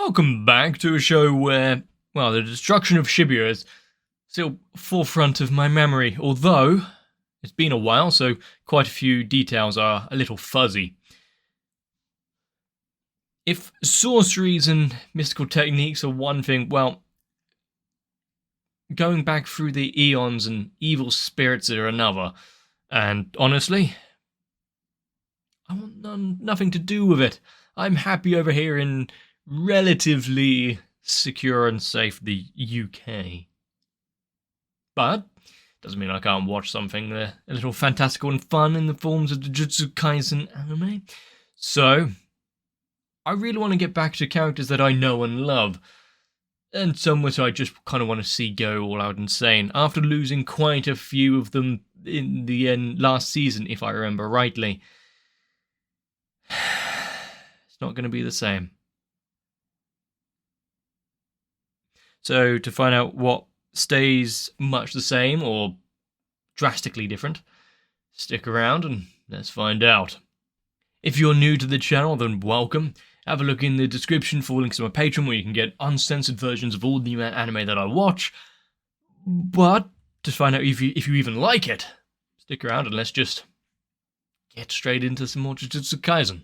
Welcome back to a show where, well, the destruction of Shibuya is still forefront of my memory, although it's been a while, so quite a few details are a little fuzzy. If sorceries and mystical techniques are one thing, well, going back through the eons and evil spirits are another, and honestly, I want nothing to do with it. I'm happy over here in relatively secure and safe the UK. But doesn't mean I can't watch something a little fantastical and fun in the forms of the Jujutsu Kaisen anime. So I really want to get back to characters that I know and love, and some which I just kind of want to see go all out insane after losing quite a few of them in the end last season, if I remember rightly. It's not going to be the same. So to find out what stays much the same or drastically different, stick around and let's find out. If you're new to the channel, then welcome. Have a look in the description for links to my Patreon where you can get uncensored versions of all the anime that I watch. But to find out if you even like it, stick around and let's just get straight into some more Jujutsu Kaisen.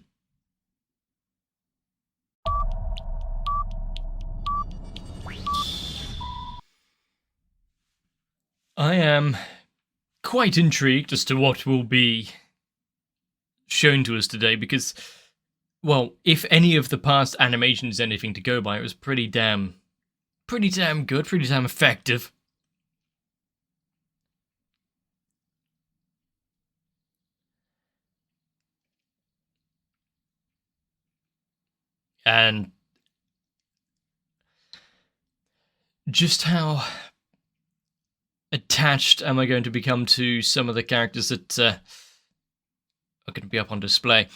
I am quite intrigued as to what will be shown to us today because, well, if any of the past animation is anything to go by, it was pretty damn good, pretty damn effective. And just how attached am I going to become to some of the characters that are going to be up on display?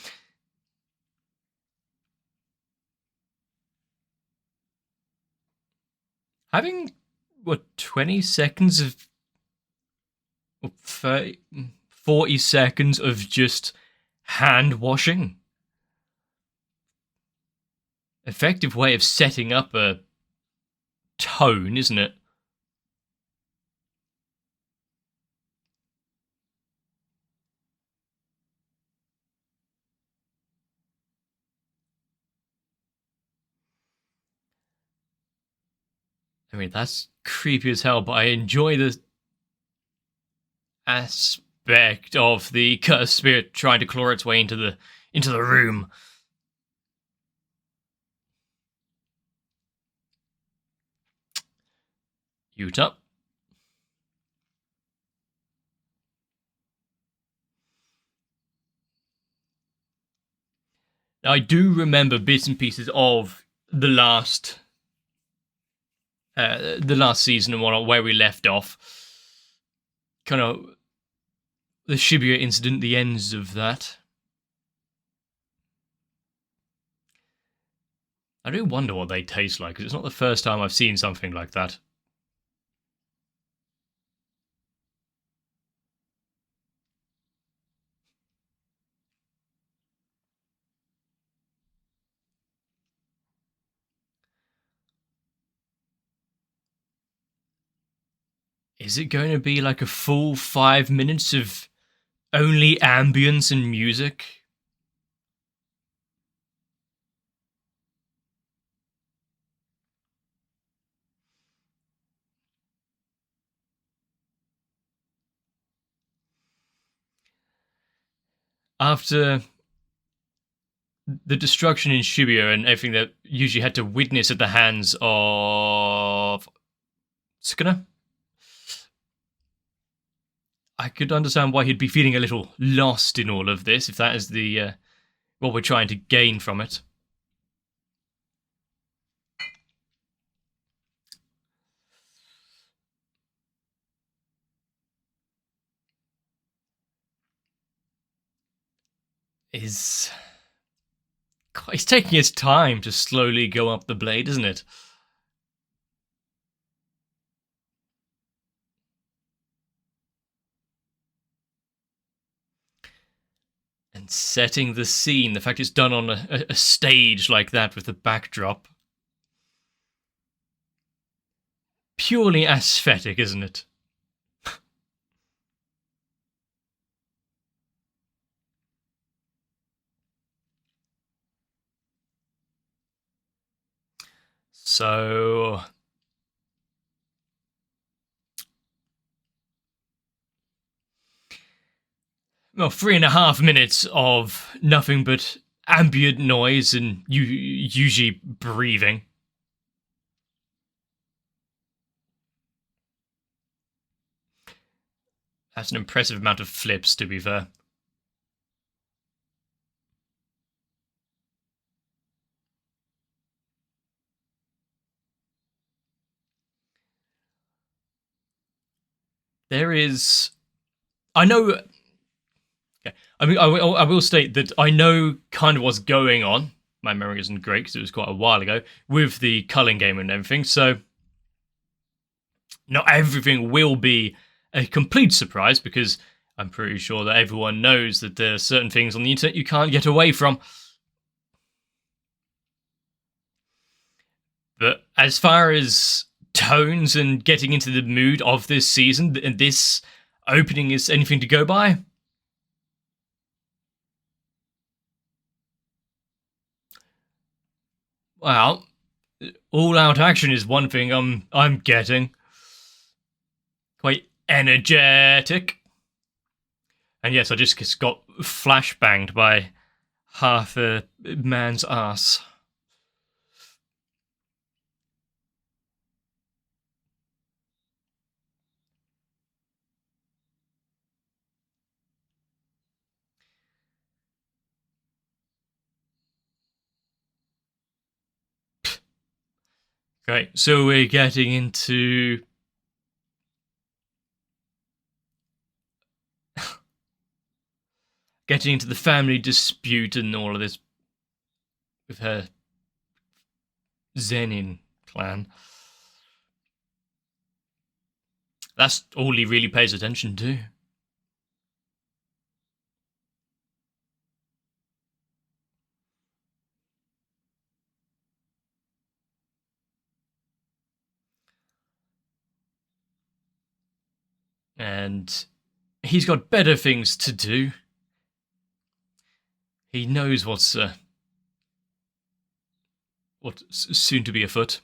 Having, 20 seconds of 30, 40 seconds of just hand washing? Effective way of setting up a tone, isn't it? I mean, that's creepy as hell, but I enjoy the aspect of the cursed spirit trying to claw its way into the room. Yuta. I do remember bits and pieces of the last season and whatnot, where we left off. Kind of the Shibuya incident, the ends of that. I do wonder what they taste like, because it's not the first time I've seen something like that. Is it going to be like a full 5 minutes of only ambience and music? After the destruction in Shibuya and everything that usually had to witness at the hands of Sukuna, I could understand why he'd be feeling a little lost in all of this, if that is the what we're trying to gain from it. He's taking his time to slowly go up the blade, isn't it? And setting the scene, the fact it's done on a stage like that with the backdrop. purely aesthetic, isn't it? So, well, 3.5 minutes of nothing but ambient noise and usually breathing. That's an impressive amount of flips, to be fair. There is... I know... Okay. I mean, I will state that I know kind of what's going on. My memory isn't great because it was quite a while ago with the culling game and everything, so not everything will be a complete surprise because I'm pretty sure that everyone knows that there are certain things on the internet you can't get away from. But as far as tones and getting into the mood of this season, and this opening is anything to go by, well, all-out action is one thing I'm getting. Quite energetic. And yes, I just got flashbanged by half a man's ass. Right, so we're getting into the family dispute and all of this with her Zenin clan. That's all he really pays attention to. And he's got better things to do. He knows what's soon to be afoot.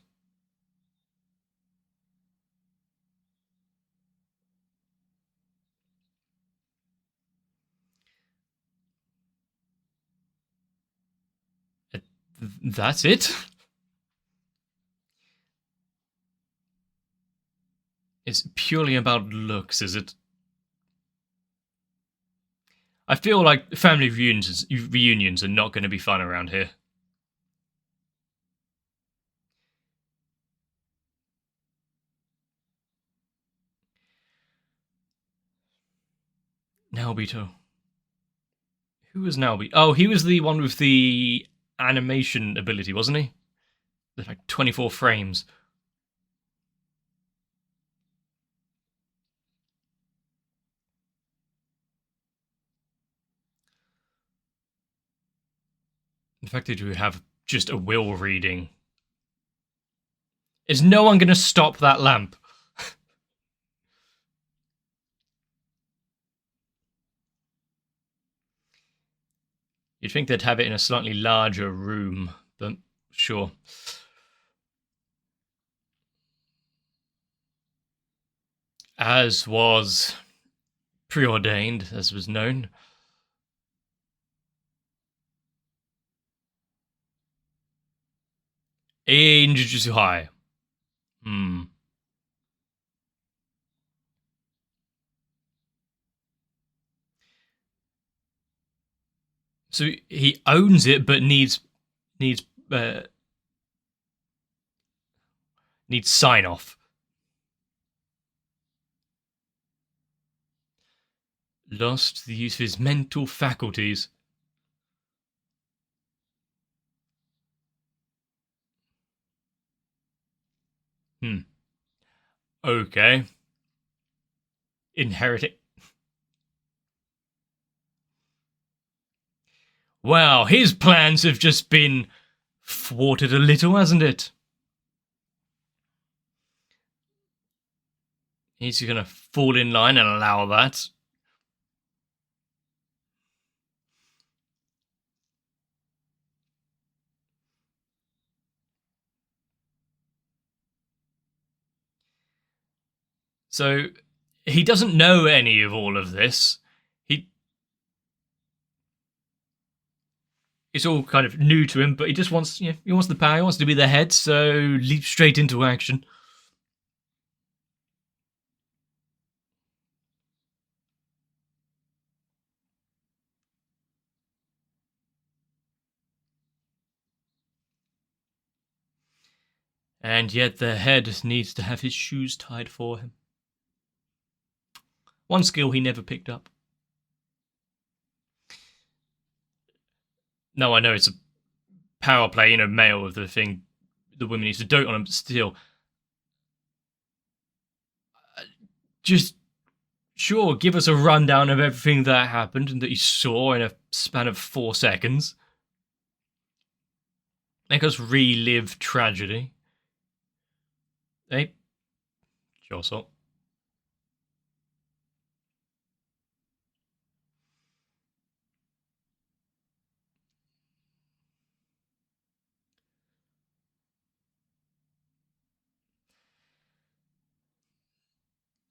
That's it? It's purely about looks, is it? I feel like family reunions are not going to be fun around here. Naobito. Who was Naobito? Oh, he was the one with the animation ability, wasn't he? There's like 24 frames. The fact that you have just a will reading. Is no one going to stop that lamp? You'd think they'd have it in a slightly larger room, but sure. As was preordained, as was known. In Jujutsu High. So he owns it, but needs sign off. Lost the use of his mental faculties. Okay. Inheriting. Wow, his plans have just been thwarted a little, hasn't it? He's gonna fall in line and allow that. So he doesn't know any of all of this. It's all kind of new to him, but he just wants, he wants the power, he wants to be the head, so leap straight into action. And yet the head needs to have his shoes tied for him. One skill he never picked up. No, I know it's a power play, male of the thing. The women needs to dote on him, but still. Just, sure, give us a rundown of everything that happened and that you saw in a span of 4 seconds. Make us relive tragedy. Hey, sure, so.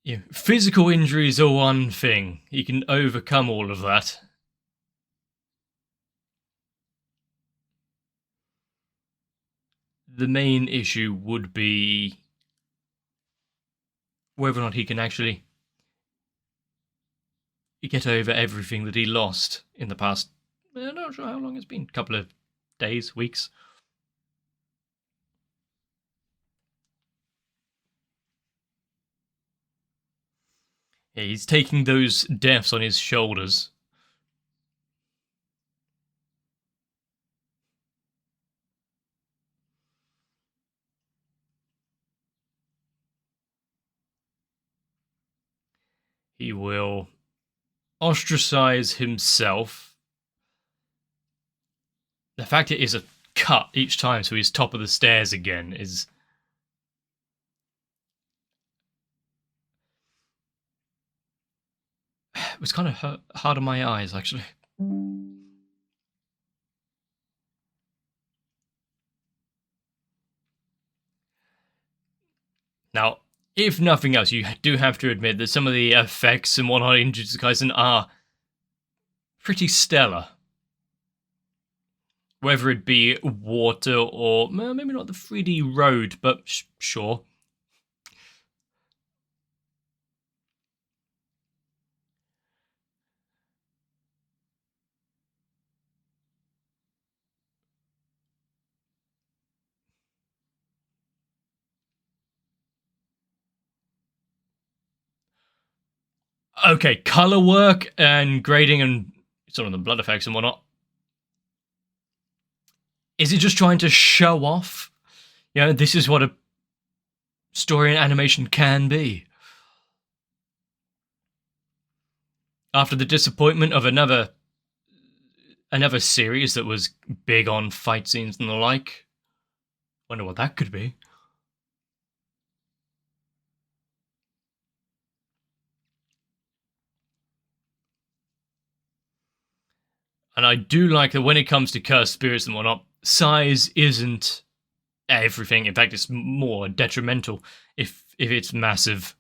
Yeah, physical injuries are one thing. He can overcome all of that. The main issue would be whether or not he can actually get over everything that he lost in the past. I'm not sure how long it's been. A couple of days, weeks. Yeah, he's taking those deaths on his shoulders. He will ostracize himself. The fact it is a cut each time, so he's top of the stairs again, is... It was kind of hard on my eyes, actually. Now, if nothing else, you do have to admit that some of the effects and whatnot in Jujutsu Kaisen are pretty stellar. Whether it be water or maybe not the 3D road, but sure. Okay, color work and grading and some of the blood effects and whatnot. Is it just trying to show off? This is what a story and animation can be. After the disappointment of another series that was big on fight scenes and the like. Wonder what that could be. And I do like that when it comes to cursed spirits and whatnot, size isn't everything. In fact, it's more detrimental if it's massive.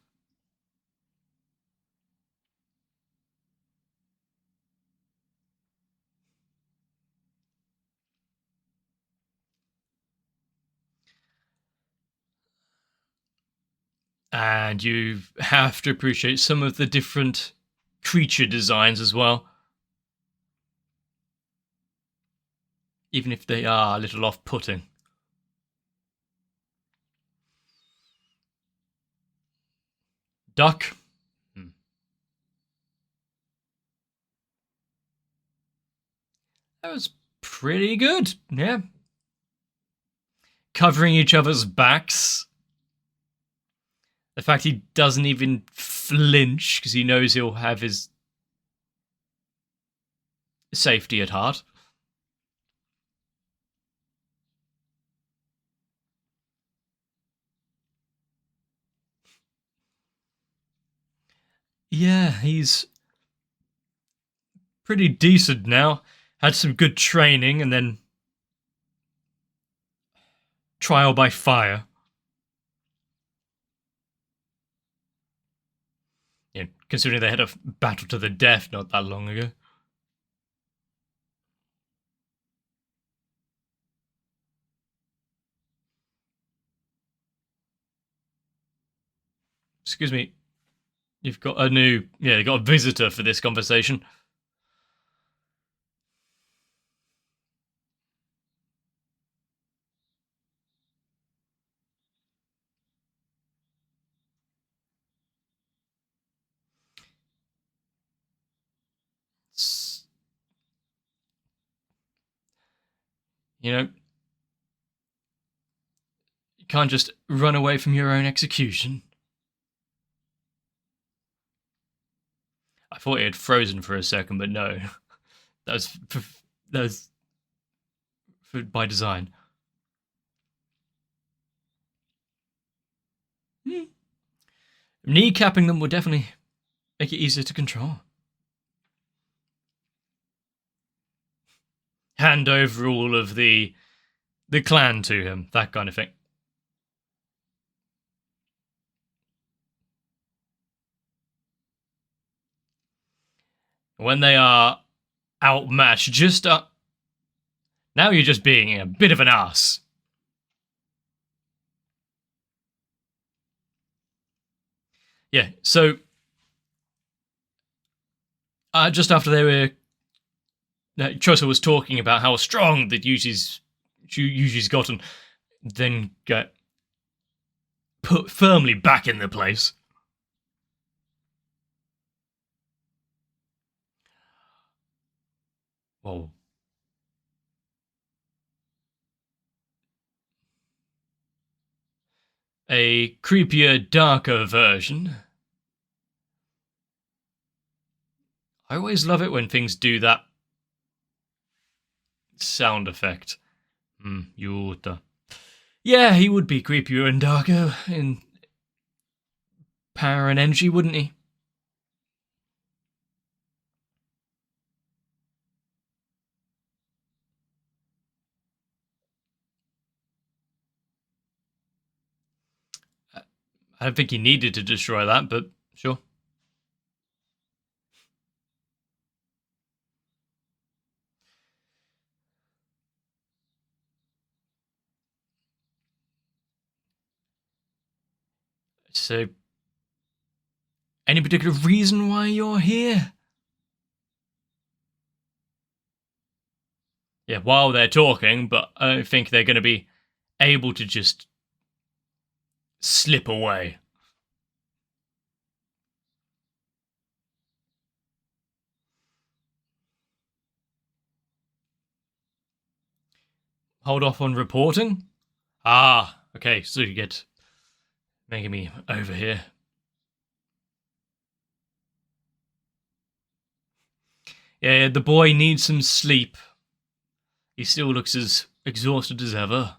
And you have to appreciate some of the different creature designs as well. Even if they are a little off-putting. Duck. That was pretty good, yeah. Covering each other's backs. The fact he doesn't even flinch because he knows he'll have his safety at heart. Yeah, he's pretty decent now. Had some good training and then trial by fire. You know, considering they had a battle to the death not that long ago. Excuse me, you've got a you got a visitor for this conversation. You know, you can't just run away from your own execution. I thought it had frozen for a second, but no. That was by design. Kneecapping them would definitely make it easier to control. Hand over all of the clan to him, that kind of thing. When they are outmatched, just now you're just being a bit of an ass. Yeah, so just after they were, Chosa was talking about how strong the Yuji's gotten, then get put firmly back in the place. Whoa. A creepier, darker version. I always love it when things do that sound effect. Yuta. Yeah, he would be creepier and darker in power and energy, wouldn't he? I don't think he needed to destroy that, but sure. So, any particular reason why you're here? Yeah, while they're talking, but I don't think they're going to be able to just slip away. Hold off on reporting? Ah, okay, so you get making me over here. Yeah, the boy needs some sleep. He still looks as exhausted as ever.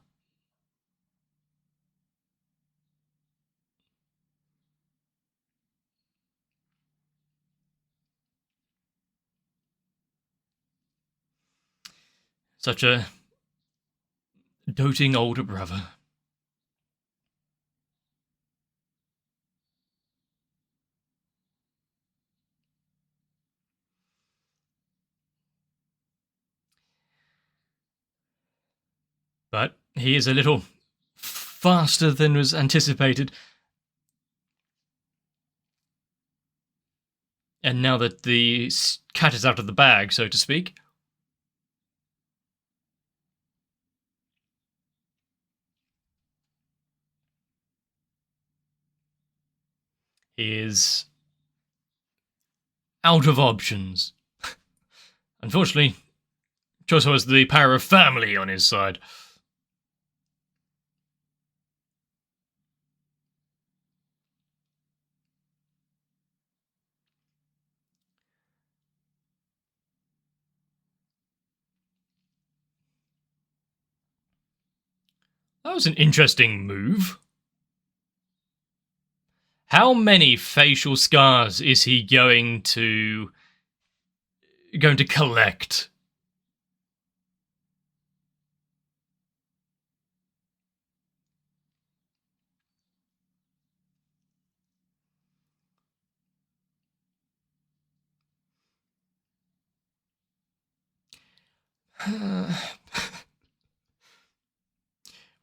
Such a doting older brother. But he is a little faster than was anticipated. And now that the cat is out of the bag, so to speak, he is out of options. Unfortunately, Choso has the power of family on his side. That was an interesting move. How many facial scars is he going to collect?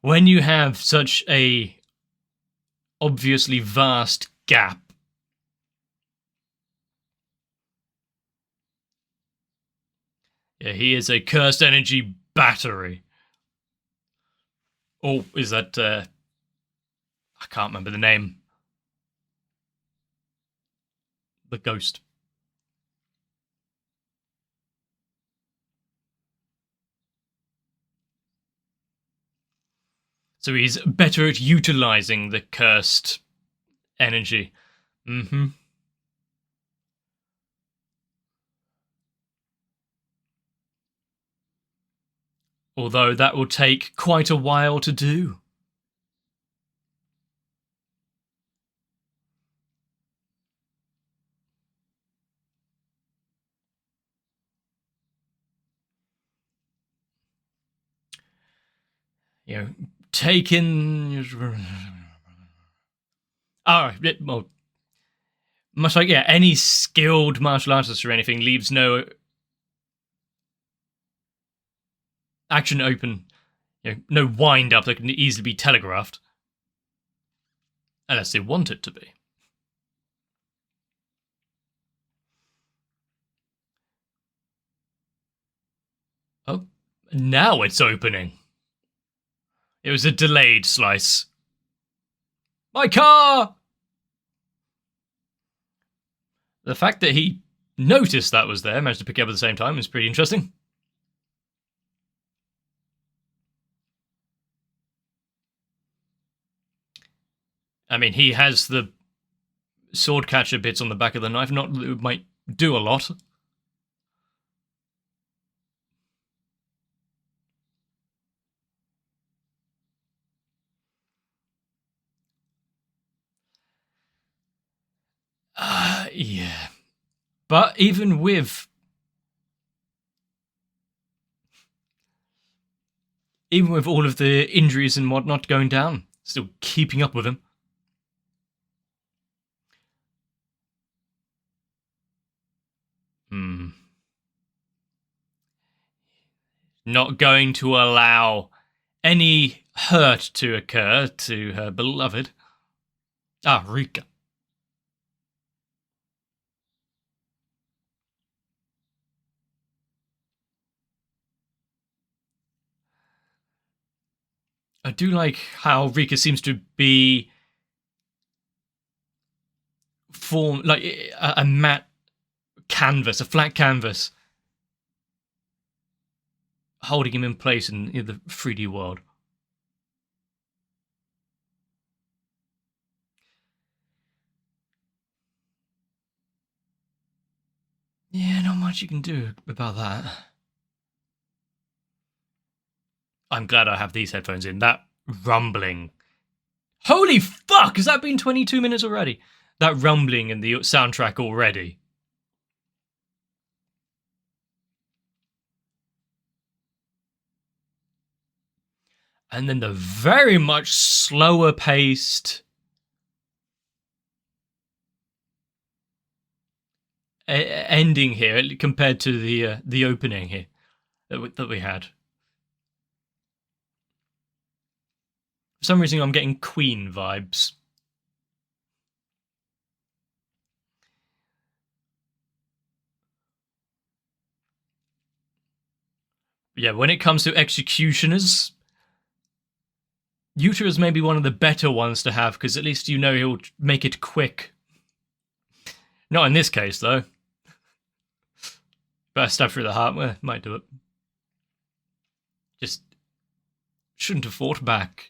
When you have such a obviously vast gap. Yeah, he is a cursed energy battery. Or is that, I can't remember the name. The ghost. So he's better at utilizing the cursed energy. Mm-hmm. Although that will take quite a while to do. You know, taking... Alright, well, much like, yeah, any skilled martial artist or anything leaves no action open, no wind up that can easily be telegraphed. Unless they want it to be. Oh, now it's opening. It was a delayed slice. My car! The fact that he noticed that was there, managed to pick it up at the same time, is pretty interesting. I mean, he has the sword catcher bits on the back of the knife, not that it might do a lot. Yeah. But even with all of the injuries and whatnot going down, still keeping up with him. Not going to allow any hurt to occur to her beloved. Ah, Rika. I do like how Rika seems to be formed like a matte canvas, a flat canvas, holding him in place in the 3D world. Yeah, not much you can do about that. I'm glad I have these headphones in. That rumbling. Holy fuck! Has that been 22 minutes already? That rumbling in the soundtrack already. And then the very much slower paced ending here compared to the opening here that we had. For some reason, I'm getting Queen vibes. Yeah, when it comes to executioners, Yuta is maybe one of the better ones to have, because at least you know he'll make it quick. Not in this case, though. But a stab through the heart, well, might do it. Just shouldn't have fought back.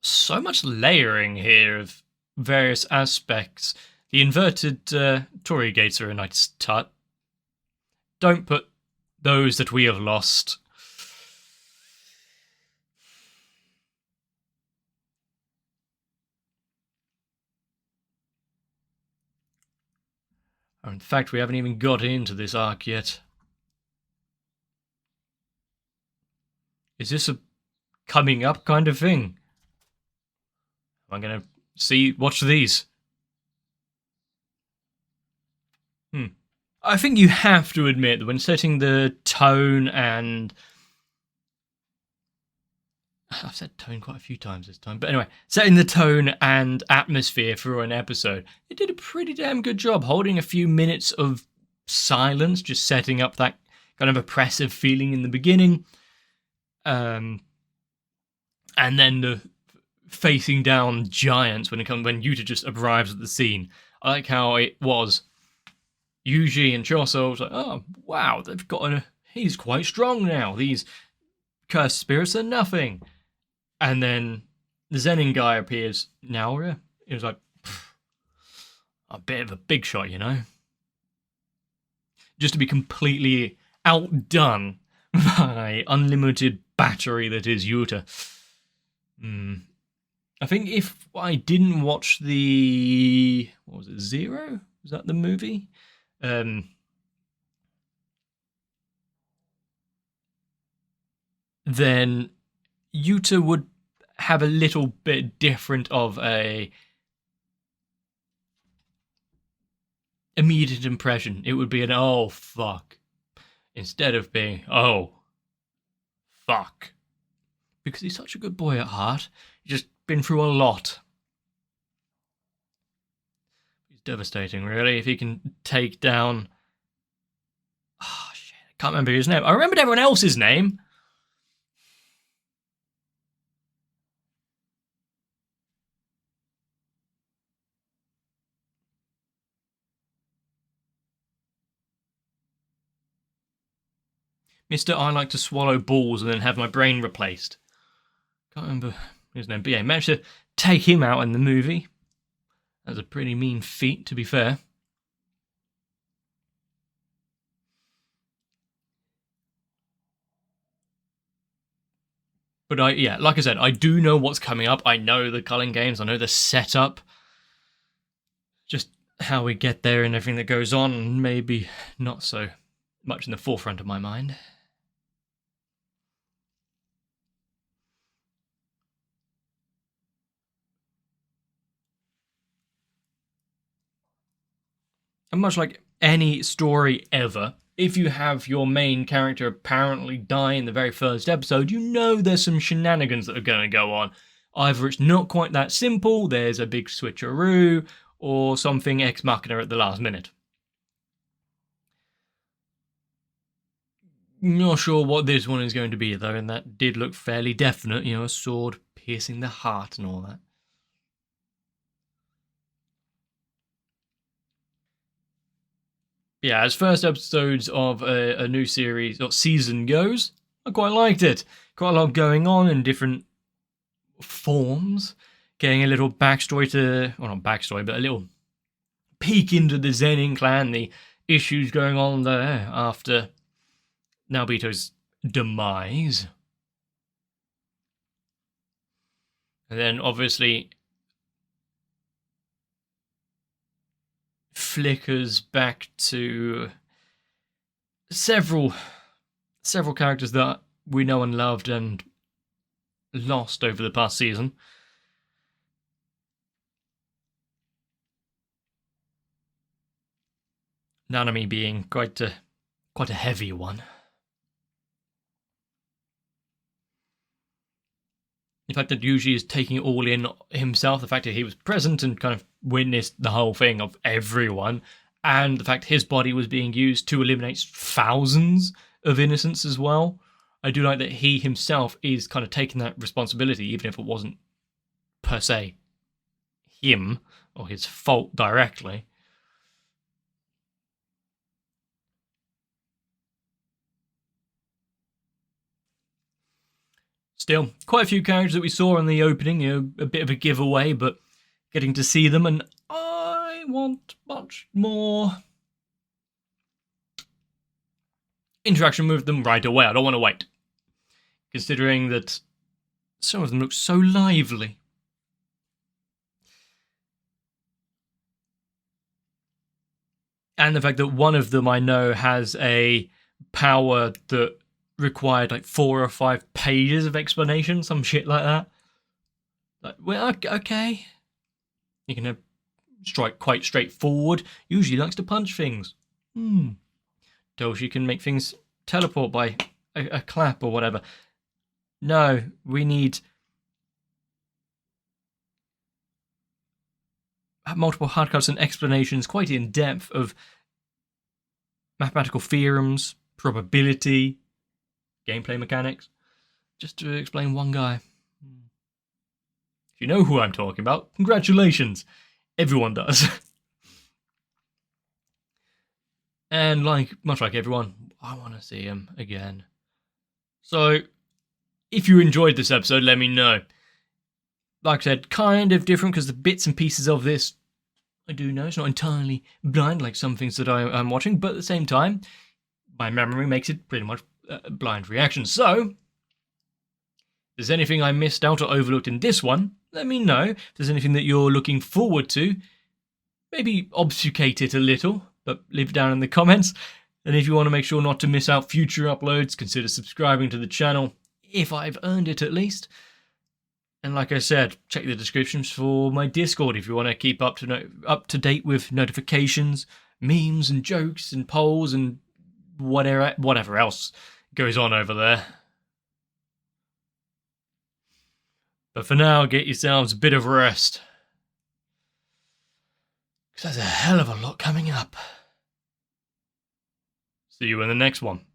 So much layering here of various aspects. The inverted Torii gates are a nice touch. Don't put those that we have lost. In fact, we haven't even got into this arc yet. Is this a coming up kind of thing? Am I going to watch these? I think you have to admit that when setting the tone and... I've said tone quite a few times this time, but anyway, setting the tone and atmosphere for an episode, it did a pretty damn good job holding a few minutes of silence, just setting up that kind of oppressive feeling in the beginning, and then the facing down giants when Yuta just arrives at the scene. I like how it was Yuji and Choso was like, oh wow, they've got he's quite strong now. These cursed spirits are nothing. And then the Zenin guy appears. Naora. It was like a bit of a big shot, you know? Just to be completely outdone by unlimited battery that is Yuta. I think if I didn't watch the... What was it? Zero? Was that the movie? Then Yuta would have a little bit different of a immediate impression. It would be an oh fuck instead of being oh fuck, because he's such a good boy at heart. He's just been through a lot. He's devastating, really. If he can take down... Oh shit, I can't remember his name. I remembered everyone else's name. Mr. I like to swallow balls and then have my brain replaced. Can't remember his name, but yeah, managed to take him out in the movie. That was a pretty mean feat, to be fair. But like I said, I do know what's coming up. I know the Culling games. I know the setup. Just how we get there and everything that goes on, maybe not so much in the forefront of my mind. And much like any story ever, if you have your main character apparently die in the very first episode, you know there's some shenanigans that are going to go on. Either it's not quite that simple, there's a big switcheroo, or something ex machina at the last minute. Not sure what this one is going to be, though, and that did look fairly definite, a sword piercing the heart and all that. Yeah, as first episodes of a new series or season goes, I quite liked it. Quite a lot going on in different forms. Getting a little backstory not backstory, but a little peek into the Zenin clan, the issues going on there after Naobito's demise. And then obviously flickers back to several characters that we know and loved and lost over the past season. Nanami being quite a heavy one. The fact that Yuji is taking it all in himself, the fact that he was present and kind of witnessed the whole thing of everyone, and the fact his body was being used to eliminate thousands of innocents as well. I do like that he himself is kind of taking that responsibility, even if it wasn't per se him or his fault directly. Still, quite a few characters that we saw in the opening, a bit of a giveaway, but getting to see them, and I want much more interaction with them right away. I don't want to wait, considering that some of them look so lively. And the fact that one of them I know has a power that required like 4 or 5 pages of explanation, some shit like that. Like, well, okay. You can strike quite straightforward. Usually likes to punch things. Doshi can make things teleport by a clap or whatever. No, we need multiple hard cuts and explanations, quite in depth, of mathematical theorems, probability, gameplay mechanics, just to explain one guy. If you know who I'm talking about, congratulations. Everyone does. And much like everyone, I want to see him again. So, if you enjoyed this episode, let me know. Like I said, kind of different because the bits and pieces of this, I do know it's not entirely blind like some things that I'm watching, but at the same time, my memory makes it pretty much blind reaction. So, if there's anything I missed out or overlooked in this one, let me know. If there's anything that you're looking forward to, maybe obfuscate it a little, but leave it down in the comments. And if you want to make sure not to miss out future uploads, consider subscribing to the channel, if I've earned it at least. And like I said, check the descriptions for my Discord if you want to keep up to date with notifications, memes and jokes and polls and whatever else goes on over there. But for now, get yourselves a bit of rest, because there's a hell of a lot coming up. See you in the next one.